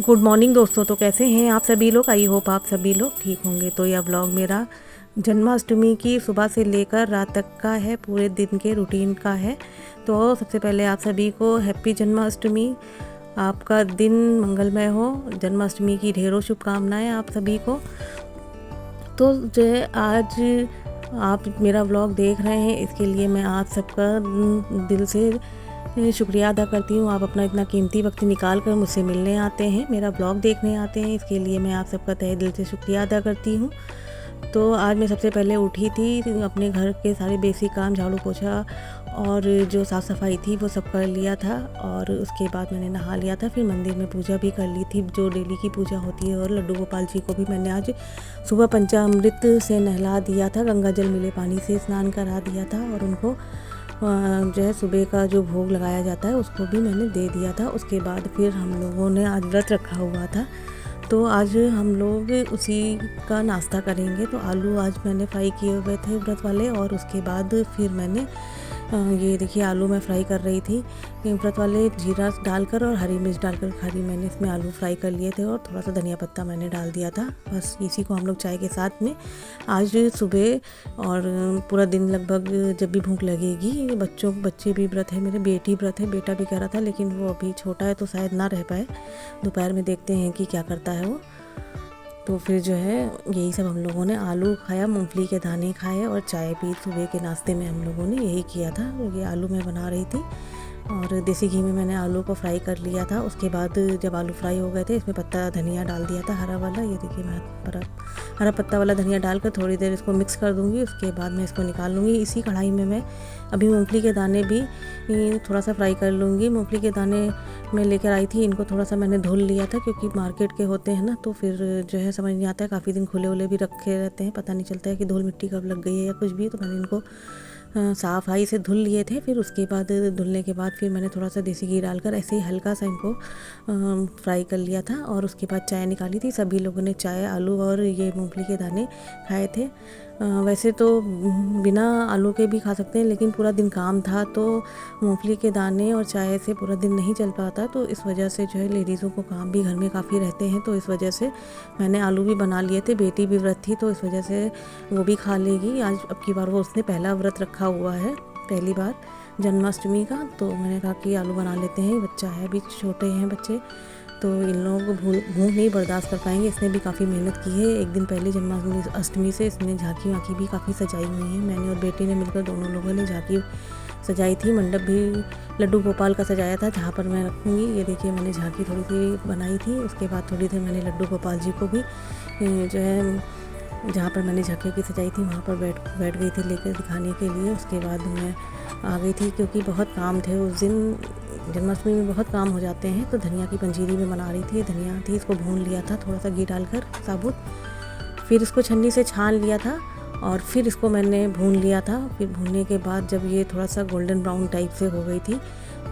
Good morning दोस्तों। तो कैसे हैं आप सभी लोग? आई होप आप सभी लोग ठीक होंगे। तो यह ब्लॉग मेरा जन्माष्टमी की सुबह से लेकर रात तक का है, पूरे दिन के रूटीन का है। तो सबसे पहले आप सभी को हैप्पी जन्माष्टमी। आपका दिन मंगलमय हो। जन्माष्टमी की ढेरों शुभकामनाएं आप सभी को। तो जो है आज आप मेरा व्लॉग देख रहे हैं, इसके लिए मैं आप सबका दिल से शुक्रिया अदा करती हूँ। आप अपना इतना कीमती वक्त निकाल कर मुझसे मिलने आते हैं, मेरा ब्लॉग देखने आते हैं, इसके लिए मैं आप सबका तहे दिल से शुक्रिया अदा करती हूँ। तो आज मैं सबसे पहले उठी थी, अपने घर के सारे बेसिक काम, झाड़ू पोछा और जो साफ़ सफाई थी वो सब कर लिया था। और उसके बाद मैंने नहा लिया था, फिर मंदिर में पूजा भी कर ली थी, जो डेली की पूजा होती है। और लड्डू गोपाल जी को भी मैंने आज सुबह पंचामृत से नहला दिया था, गंगा जल मिले पानी से स्नान करा दिया था। और उनको जो है सुबह का जो भोग लगाया जाता है उसको भी मैंने दे दिया था। उसके बाद फिर हम लोगों ने आज व्रत रखा हुआ था, तो आज हम लोग उसी का नाश्ता करेंगे। तो आलू आज मैंने फ्राई किए हुए थे व्रत वाले, और उसके बाद फिर मैंने ये देखिए आलू मैं फ्राई कर रही थी व्रत वाले, जीरा डालकर और हरी मिर्च डालकर खाली मैंने इसमें आलू फ्राई कर लिए थे, और थोड़ा सा धनिया पत्ता मैंने डाल दिया था। बस इसी को हम लोग चाय के साथ में आज सुबह और पूरा दिन लगभग जब भी भूख लगेगी। बच्चे भी व्रत है, मेरे बेटी व्रत है, बेटा भी कह रहा था, लेकिन वो अभी छोटा है तो शायद ना रह पाए। दोपहर में देखते हैं कि क्या करता है वो। तो फिर जो है यही सब हम लोगों ने आलू खाया, मूंगफली के दाने खाए और चाय पी। सुबह के नाश्ते में हम लोगों ने यही किया था। ये आलू मैं बना रही थी और देसी घी में मैंने आलू को फ्राई कर लिया था। उसके बाद जब आलू फ्राई हो गए थे, इसमें पत्ता धनिया डाल दिया था, हरा वाला। ये देखिए मैं हरा पत्ता वाला धनिया डालकर थोड़ी देर इसको मिक्स कर दूंगी। उसके बाद मैं इसको निकाल लूँगी। इसी कढ़ाई में मैं अभी मूंगफली के दाने भी थोड़ा सा फ्राई कर लूँगी। मूंगफली के दाने मैं लेकर आई थी, इनको थोड़ा सा मैंने धुल लिया था, क्योंकि मार्केट के होते हैं ना, तो फिर जो है समझ नहीं आता है, काफ़ी दिन खुले भी रखे रहते हैं, पता नहीं चलता है कि धूल मिट्टी कब लग गई है या कुछ भी। तो मैंने इनको सफाई से धुल लिए थे। फिर उसके बाद धुलने के बाद फिर मैंने थोड़ा सा देसी घी डालकर ऐसे ही हल्का सा इनको फ्राई कर लिया था। और उसके बाद चाय निकाली थी। सभी लोगों ने चाय, आलू और ये मूंगफली के दाने खाए थे। वैसे तो बिना आलू के भी खा सकते हैं, लेकिन पूरा दिन काम था तो मूंगफली के दाने और चाय से पूरा दिन नहीं चल पाता। तो इस वजह से जो है लेडीज़ों को काम भी घर में काफ़ी रहते हैं, तो इस वजह से मैंने आलू भी बना लिए थे। बेटी भी व्रत थी, तो इस वजह से वो भी खा लेगी आज। अब की बार वो उसने पहला व्रत रखा हुआ है, पहली बार जन्माष्टमी का। तो मैंने कहा कि आलू बना लेते हैं, बच्चा है, अभी छोटे हैं बच्चे, तो इन लोगों को भूख नहीं बर्दाश्त कर पाएंगे। इसने भी काफ़ी मेहनत की है। एक दिन पहले जन्माष्टमी से इसने झांकी वाँकी भी काफ़ी सजाई हुई है। मैंने और बेटी ने मिलकर दोनों लोगों ने झांकी सजाई थी। मंडप भी लड्डू गोपाल का सजाया था, जहाँ पर मैं रखूँगी। ये देखिए मैंने झांकी थोड़ी सी बनाई थी। उसके बाद थोड़ी देर मैंने लड्डू गोपाल जी को भी जो है जहाँ पर मैंने झांकी की सजाई थी वहाँ पर बैठ गई थी लेकर दिखाने के लिए। उसके बाद मैं आ गई थी, क्योंकि बहुत काम थे उस दिन। जन्माष्टमी में बहुत काम हो जाते हैं। तो धनिया की पंजीरी में बना रही थी। धनिया थी, इसको भून लिया था थोड़ा सा घी डालकर साबुत, फिर इसको छन्नी से छान लिया था और फिर इसको मैंने भून लिया था। फिर भूनने के बाद जब ये थोड़ा सा गोल्डन ब्राउन टाइप से हो गई थी,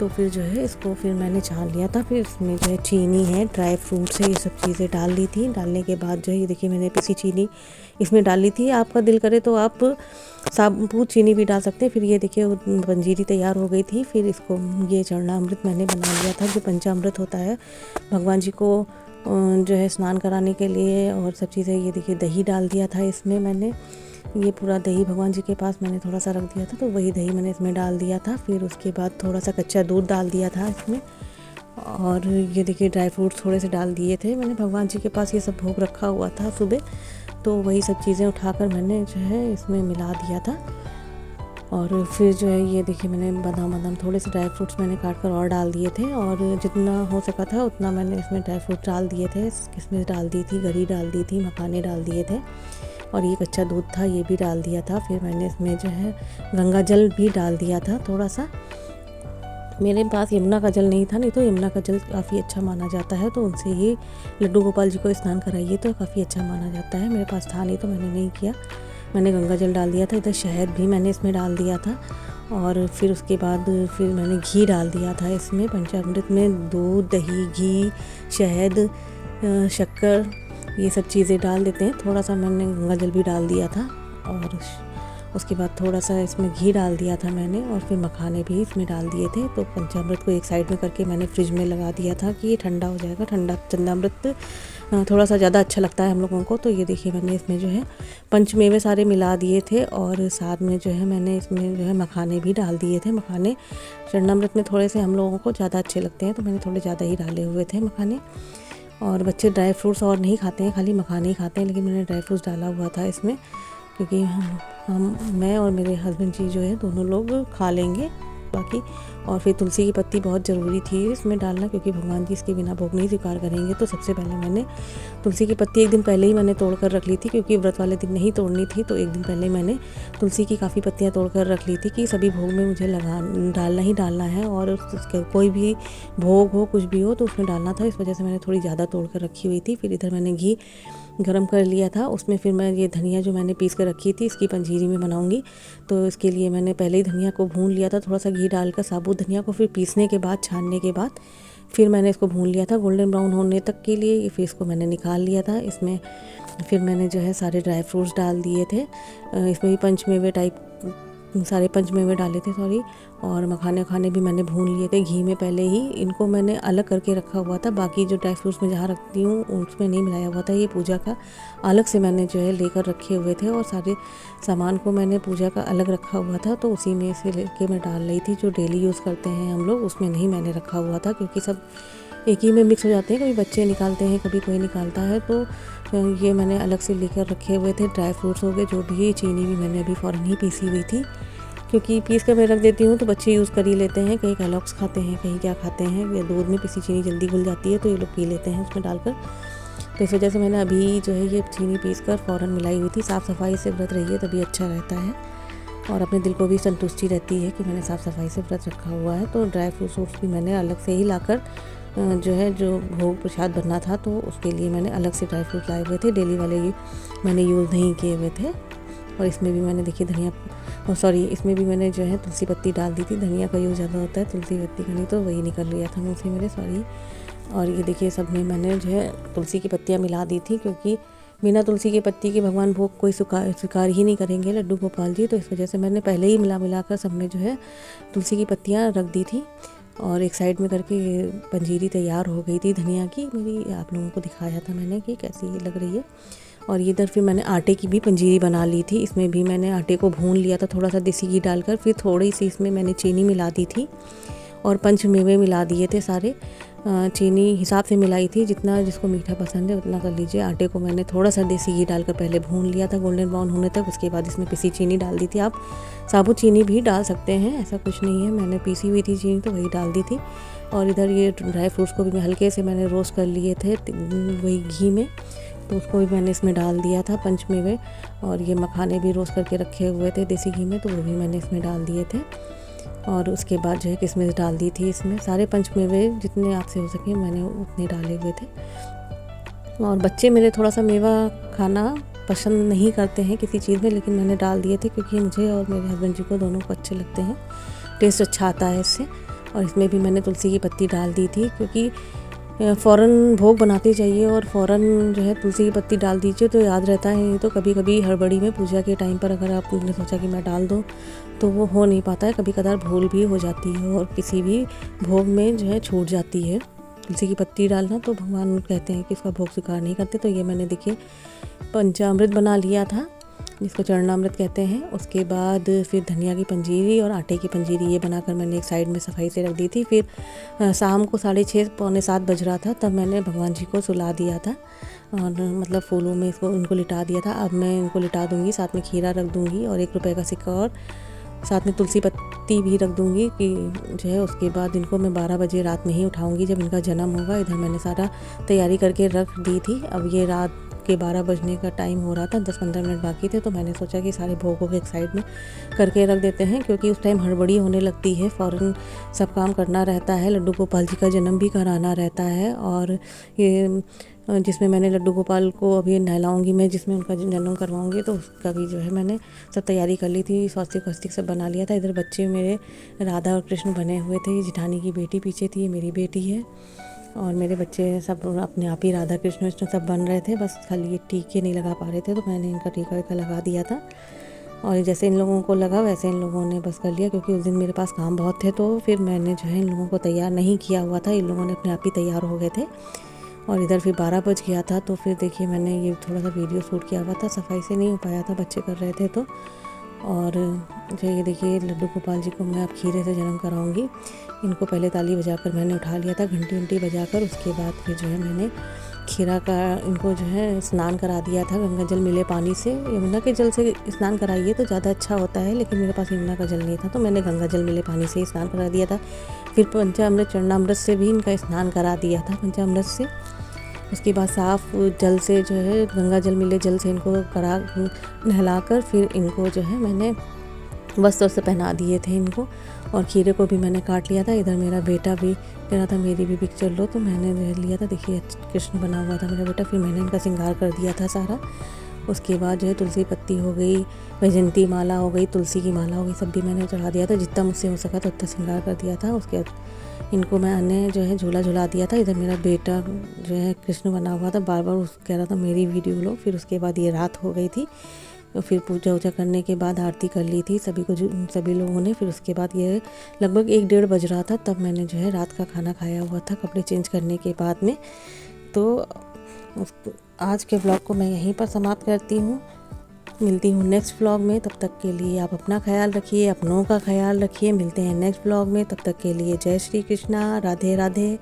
तो फिर जो है इसको फिर मैंने छान लिया था। फिर इसमें जो है चीनी है, ड्राई फ्रूट्स है, ये सब चीज़ें डाल दी थी। डालने के बाद जो है ये देखिए मैंने पिसी चीनी इसमें डाली थी। आपका दिल करे तो आप साबुत चीनी भी डाल सकते हैं। फिर ये देखिए पंजीरी तैयार हो गई थी। फिर इसको ये चरणामृत मैंने बना लिया था, जो पंचामृत होता है भगवान जी को जो है स्नान कराने के लिए और सब चीज़ें। ये देखिए दही डाल दिया था इसमें मैंने, ये पूरा दही भगवान जी के पास मैंने थोड़ा सा रख दिया था, तो वही दही मैंने इसमें डाल दिया था। फिर उसके बाद थोड़ा सा कच्चा दूध डाल दिया था इसमें, और ये देखिए ड्राई फ्रूट्स थोड़े से डाल दिए थे मैंने। भगवान जी के पास ये सब भोग रखा हुआ था सुबह, तो वही सब चीज़ें उठाकर मैंने जो है इसमें मिला दिया था। और फिर जो है ये देखिए मैंने बादाम थोड़े से ड्राई फ्रूट्स मैंने काट कर और डाल दिए थे, और जितना हो सका था उतना मैंने इसमें ड्राई फ्रूट्स डाल दिए थे। किशमिश डाल दी थी, गरी डाल दी थी, मखाने डाल दिए थे, और ये कच्चा दूध था ये भी डाल दिया था। फिर मैंने इसमें जो है गंगा जल भी डाल दिया था थोड़ा सा। मेरे पास यमुना का जल नहीं था, नहीं तो यमुना का जल काफ़ी अच्छा माना जाता है, तो उनसे ही लड्डू गोपाल जी को स्नान कराइए तो काफ़ी अच्छा माना जाता है। मेरे पास था नहीं तो मैंने नहीं किया, मैंने गंगा जल डाल दिया था। इधर शहद भी मैंने इसमें डाल दिया था, और फिर उसके बाद फिर मैंने घी डाल दिया था इसमें। पंचामृत में दूध, दही, घी, शहद, शक्कर, ये सब चीज़ें डाल देते हैं। थोड़ा सा मैंने गंगा जल भी डाल दिया था, उसके बाद थोड़ा सा इसमें घी डाल दिया था मैंने और फिर मखाने भी इसमें डाल दिए थे। तो पंचामृत को एक साइड में करके मैंने फ्रिज में लगा दिया था कि ये ठंडा हो जाएगा। ठंडा चंदामृत थोड़ा सा ज़्यादा अच्छा लगता है हम लोगों को। तो ये देखिए मैंने इसमें जो है पंचमेवे सारे मिला दिए थे और साथ में जो है मैंने इसमें जो है मखाने भी डाल दिए थे। मखाने चरणामृत में थोड़े से हम लोगों को ज़्यादा अच्छे लगते हैं, तो मैंने थोड़े ज़्यादा ही डाले हुए थे मखाने। और बच्चे ड्राई फ्रूट्स और नहीं खाते हैं, खाली मखाने ही खाते हैं, लेकिन मैंने ड्राई फ्रूट्स डाला हुआ था इसमें क्योंकि मैं और मेरे हस्बैंड जी जो है दोनों लोग खा लेंगे बाकी। और फिर तुलसी की पत्ती बहुत ज़रूरी थी इसमें डालना क्योंकि भगवान जी इसके बिना भोग नहीं स्वीकार करेंगे। तो सबसे पहले मैंने तुलसी की पत्ती एक दिन पहले ही मैंने तोड़ कर रख ली थी क्योंकि व्रत वाले दिन नहीं तोड़नी थी। तो एक दिन पहले मैंने तुलसी की काफ़ी पत्तियाँ तोड़ कर रख ली थी कि सभी भोग में मुझे डालना ही डालना है और कोई भी भोग हो कुछ भी हो तो उसमें डालना था। इस वजह से मैंने थोड़ी ज़्यादा तोड़ कर रखी हुई थी। फिर इधर मैंने घी गरम कर लिया था, उसमें फिर मैं ये धनिया जो मैंने पीस कर रखी थी इसकी पंजीरी में बनाऊंगी। तो इसके लिए मैंने पहले ही धनिया को भून लिया था, थोड़ा सा घी डालकर साबुत धनिया को, फिर पीसने के बाद छानने के बाद फिर मैंने इसको भून लिया था गोल्डन ब्राउन होने तक के लिए। फिर इसको मैंने निकाल लिया था। इसमें फिर मैंने जो है सारे ड्राई फ्रूट्स डाल दिए थे, इसमें भी पंचमेवे टाइप सारे पंचमेवे डाले थे सॉरी। और मखाने भी मैंने भून लिए थे घी में पहले ही। इनको मैंने अलग करके रखा हुआ था, बाकी जो ड्राई फ्रूट्स में जहाँ रखती हूँ उसमें नहीं मिलाया हुआ था। ये पूजा का अलग से मैंने जो है लेकर रखे हुए थे और सारे सामान को मैंने पूजा का अलग रखा हुआ था। तो उसी में से लेके मैं डाल रही थी। जो डेली यूज़ करते हैं हम लोग उसमें नहीं मैंने रखा हुआ था क्योंकि सब एक ही में मिक्स हो जाते हैं, कभी बच्चे निकालते हैं कभी कोई निकालता है। तो ये मैंने अलग से लेकर रखे हुए थे। ड्राई फ्रूट्स हो गए जो भी, चीनी भी मैंने अभी फ़ौरन ही पीसी हुई थी क्योंकि पीस कर मैं रख देती हूँ तो बच्चे यूज़ कर ही लेते हैं। कहीं कैलॉग्स खाते हैं, कहीं क्या खाते हैं, या दूध में पिसी चीनी जल्दी घुल जाती है तो ये लोग पी लेते हैं उसमें डालकर। तो इस वजह से मैंने अभी जो है ये चीनी पीस कर फ़ौरन मिलाई हुई थी। साफ़ सफाई से व्रत रहिए तभी अच्छा रहता है और अपने दिल को भी संतुष्टि रहती है कि मैंने साफ़ सफाई से व्रत रखा हुआ है। तो ड्राई फ्रूट्स भी मैंने अलग से ही लाकर जो है जो भोग प्रसाद बनना था तो उसके लिए मैंने अलग से ड्राई फ्रूट लाए हुए थे। डेली वाले ये मैंने यूज़ नहीं किए हुए थे। और इसमें भी मैंने देखिए इसमें भी मैंने जो है तुलसी पत्ती डाल दी थी। धनिया का यूज़ ज़्यादा होता है, तुलसी पत्ती का नहीं, तो वही निकल लिया था मुँह से मेरे, सॉरी। और ये देखिए सब में मैंने जो है तुलसी की पत्तियाँ मिला दी थी क्योंकि बिना तुलसी की पत्ती के भगवान भोग कोई स्वीकार ही नहीं करेंगे लड्डू गोपाल जी। तो इस वजह से मैंने पहले ही मिलाकर सब में जो है तुलसी की पत्तियाँ रख दी थी। और एक साइड में करके पंजीरी तैयार हो गई थी धनिया की मेरी, आप लोगों को दिखाया था मैंने कि कैसी लग रही है। और ये इधर फिर मैंने आटे की भी पंजीरी बना ली थी। इसमें भी मैंने आटे को भून लिया था थोड़ा सा देसी घी डालकर, फिर थोड़ी सी इसमें मैंने चीनी मिला दी थी और पंचमेवे मिला दिए थे सारे। चीनी हिसाब से मिलाई थी, जितना जिसको मीठा पसंद है उतना कर लीजिए। आटे को मैंने थोड़ा सा देसी घी डालकर पहले भून लिया था गोल्डन ब्राउन होने तक, उसके बाद इसमें पिसी चीनी डाल दी थी। आप साबुत चीनी भी डाल सकते हैं, ऐसा कुछ नहीं है, मैंने पीसी हुई थी चीनी तो वही डाल दी थी। और इधर ये ड्राई फ्रूट्स को भी हल्के से मैंने रोस्ट कर लिए थे वही घी में, तो उसको भी मैंने इसमें डाल दिया था पंचमेवे। और ये मखाने भी रोस्ट करके रखे हुए थे देसी घी में, तो वो भी मैंने इसमें डाल दिए थे। और उसके बाद जो है किशमिश डाल दी थी इसमें। सारे पंचमेवे जितने आपसे हो सके मैंने उतने डाले हुए थे। और बच्चे मेरे थोड़ा सा मेवा खाना पसंद नहीं करते हैं किसी चीज़ में, लेकिन मैंने डाल दिए थे क्योंकि मुझे और मेरे हस्बैंड जी को दोनों को अच्छे लगते हैं, टेस्ट अच्छा आता है इससे। और इसमें भी मैंने तुलसी की पत्ती डाल दी थी क्योंकि फ़ौरन भोग बनाते जाइए और फ़ौरन जो है तुलसी की पत्ती डाल दीजिए तो याद रहता है। नहीं तो कभी कभी हड़बड़ी में पूजा के टाइम पर अगर आपने सोचा कि मैं डाल दूँ तो वो हो नहीं पाता है, कभी कदार भूल भी हो जाती है और किसी भी भोग में जो है छूट जाती है तुलसी की पत्ती डालना। तो भगवान कहते हैं कि इसका भोग स्वीकार नहीं करते। तो ये मैंने देखिए पंचामृत बना लिया था जिसको चरणामृत कहते हैं। उसके बाद फिर धनिया की पंजीरी और आटे की पंजीरी ये बनाकर मैंने एक साइड में सफाई से रख दी थी। फिर शाम को 6:30 पौने 7 बज रहा था, तब मैंने भगवान जी को सुला दिया था और मतलब फूलों में उनको लिटा दिया था। अब मैं इनको लिटा दूँगी, साथ में खीरा रख दूँगी और 1 रुपये का सिक्का और साथ में तुलसी पत्ती भी रख दूँगी कि जो है उसके बाद इनको मैं 12 बजे रात में ही उठाऊँगी जब इनका जन्म होगा। इधर मैंने सारा तैयारी करके रख दी थी। अब ये रात के 12 बजने का टाइम हो रहा था, 10-15 मिनट बाकी थे, तो मैंने सोचा कि सारे भोगों को एक साइड में करके रख देते हैं क्योंकि उस टाइम हड़बड़ी होने लगती है, फ़ौरन सब काम करना रहता है। लड्डू गोपाल जी का जन्म भी कराना रहता है और ये जिसमें मैंने लड्डू गोपाल को अभी नहलाऊंगी मैं, जिसमें उनका जन्म करवाऊंगी, तो उसका भी जो है मैंने सब तैयारी कर ली थी, स्वस्तिक वस्तिक सब बना लिया था। इधर बच्चे मेरे राधा और कृष्ण बने हुए थे, ये जिठानी की बेटी पीछे थी, ये मेरी बेटी है और मेरे बच्चे सब अपने आप ही राधा कृष्ण सब बन रहे थे, बस खाली ये टीके नहीं लगा पा रहे थे तो मैंने इनका टीका वीका लगा दिया था। और जैसे इन लोगों को लगा वैसे इन लोगों ने बस कर लिया, क्योंकि उस दिन मेरे पास काम बहुत थे, तो फिर मैंने जो है इन लोगों को तैयार नहीं किया हुआ था, इन लोगों ने अपने आप ही तैयार हो गए थे। और इधर फिर 12 बज गया था, तो फिर देखिए मैंने ये थोड़ा सा वीडियो शूट किया हुआ था, सफाई से नहीं हो पाया था, बच्चे कर रहे थे तो। और जो ये देखिए लड्डू गोपाल जी को मैं अब खीरे से जन्म कराऊंगी। इनको पहले ताली बजाकर मैंने उठा लिया था, घंटी उंटी बजाकर। उसके बाद फिर जो है मैंने खीरा का इनको जो है स्नान करा दिया था गंगा जल मिले पानी से। यमुना के जल से स्नान कराइए तो ज़्यादा अच्छा होता है, लेकिन मेरे पास यमुना का जल नहीं था, तो मैंने गंगा जल मिले पानी से ही स्नान करा दिया था। फिर पंचामृत चरणामृत से भी इनका स्नान करा दिया था, पंचामृत से। उसके बाद साफ़ जल से जो है गंगा जल मिले जल से इनको करा नहलाकर फिर इनको जो है मैंने वस्त्र से पहना दिए थे इनको। और खीरे को भी मैंने काट लिया था। इधर मेरा बेटा भी कह रहा था मेरी भी पिक्चर लो, तो मैंने लिया था। देखिए कृष्ण बना हुआ था मेरा बेटा। फिर मैंने इनका श्रृंगार कर दिया था सारा। उसके बाद जो है तुलसी पत्ती हो गई, वैजंती माला हो गई, तुलसी की माला हो गई, सब भी मैंने चढ़ा दिया था। जितना मुझसे हो सका था उतना श्रृंगार कर दिया था। उसके बाद इनको मैं अन्य जो है झूला झुला दिया था। इधर मेरा बेटा जो है कृष्ण बना हुआ था, बार बार कह रहा था मेरी वीडियो लो। फिर उसके बाद ये रात हो गई थी, तो फिर पूजा वूजा करने के बाद आरती कर ली थी सभी लोगों ने। फिर उसके बाद ये लगभग 1-1:30 बज रहा था, तब मैंने जो है रात का खाना खाया हुआ था कपड़े चेंज करने के बाद में। तो आज के व्लॉग को मैं यहीं पर समाप्त करती हूँ। मिलती हूँ नेक्स्ट व्लॉग में। तब तक के लिए आप अपना ख्याल रखिए, अपनों का ख्याल रखिए। मिलते हैं नेक्स्ट व्लॉग में। तब तक के लिए जय श्री कृष्णा, राधे राधे।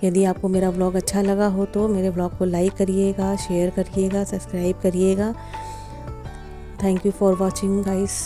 यदि आपको मेरा व्लॉग अच्छा लगा हो तो मेरे व्लॉग को लाइक करिएगा, शेयर करिएगा, सब्सक्राइब करिएगा। Thank you for watching guys.